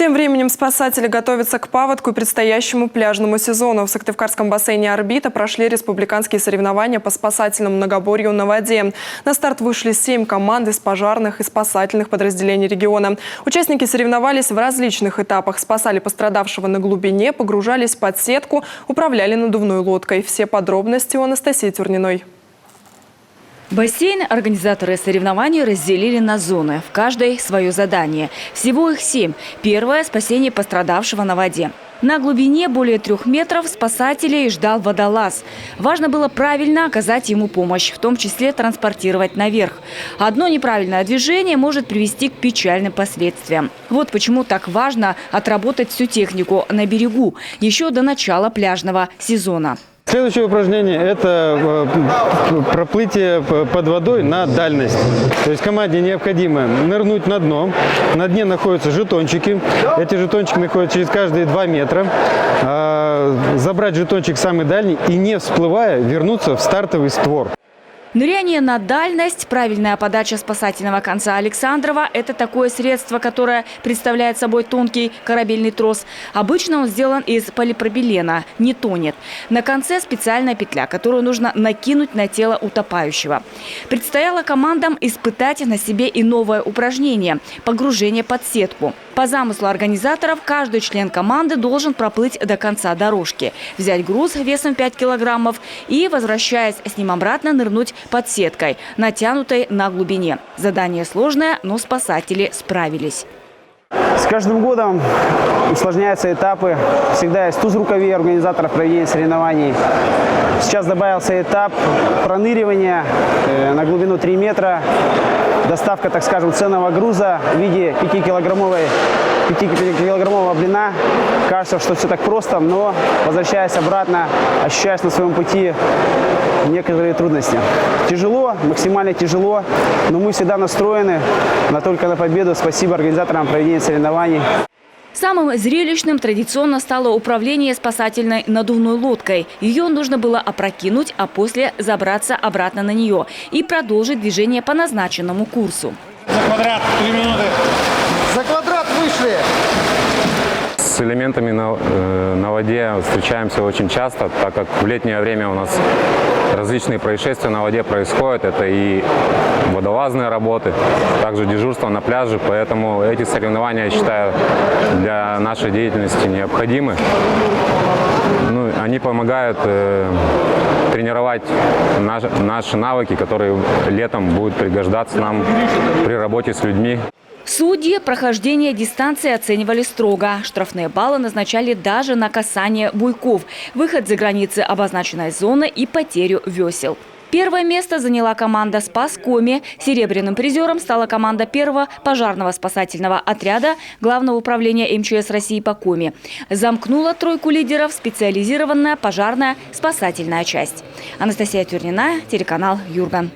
Тем временем спасатели готовятся к паводку и предстоящему пляжному сезону. В Сыктывкарском бассейне «Орбита» прошли республиканские соревнования по спасательному многоборью на воде. На старт вышли 7 команд из пожарных и спасательных подразделений региона. Участники соревновались в различных этапах. Спасали пострадавшего на глубине, погружались под сетку, управляли надувной лодкой. Все подробности у Анастасии Тюрниной. Бассейн организаторы соревнований разделили на зоны. В каждой свое задание. Всего их 7. Первое – спасение пострадавшего на воде. На глубине более 3 метров спасателей ждал водолаз. Важно было правильно оказать ему помощь, в том числе транспортировать наверх. Одно неправильное движение может привести к печальным последствиям. Вот почему так важно отработать всю технику на берегу еще до начала пляжного сезона. Следующее упражнение – это проплытие под водой на дальность. То есть команде необходимо нырнуть на дно. На дне находятся жетончики. Эти жетончики находятся через каждые 2 метра. Забрать жетончик самый дальний и, не всплывая, вернуться в стартовый створ. Ныряние на дальность, правильная подача спасательного конца Александрова – это такое средство, которое представляет собой тонкий корабельный трос. Обычно он сделан из полипропилена, не тонет. На конце специальная петля, которую нужно накинуть на тело утопающего. Предстояло командам испытать на себе и новое упражнение – погружение под сетку. По замыслу организаторов, каждый член команды должен проплыть до конца дорожки, взять груз весом 5 килограммов и, возвращаясь с ним обратно, нырнуть под сеткой, натянутой на глубине. Задание сложное, но спасатели справились. С каждым годом усложняются этапы. Всегда есть туз в рукаве организаторов проведения соревнований. Сейчас добавился этап проныривания на глубину 3 метра. Доставка, так скажем, ценного груза в виде 5-килограммового блина. Кажется, что все так просто, но, возвращаясь обратно, ощущаешь на своем пути некоторые трудности. Тяжело, максимально тяжело, но мы всегда настроены только на победу. Спасибо организаторам проведения соревнований. Самым зрелищным традиционно стало управление спасательной надувной лодкой. Ее нужно было опрокинуть, а после забраться обратно на нее и продолжить движение по назначенному курсу. За квадрат 3 минуты. За квадрат вышли! С элементами на воде встречаемся очень часто, так как в летнее время у нас различные происшествия на воде происходят. Это и водолазные работы, также дежурство на пляже. Поэтому эти соревнования, я считаю, для нашей деятельности необходимы. Они помогают тренировать наши навыки, которые летом будут пригождаться нам при работе с людьми. Судьи прохождение дистанции оценивали строго. Штрафные баллы назначали даже на касание буйков, выход за границы обозначенной зоны и потерю весел. Первое место заняла команда «Спас Коми». Серебряным призером стала команда 1-го пожарного спасательного отряда Главного управления МЧС России по Коми. Замкнула тройку лидеров специализированная пожарная спасательная часть. Анастасия Тюрнина, телеканал «Юрган».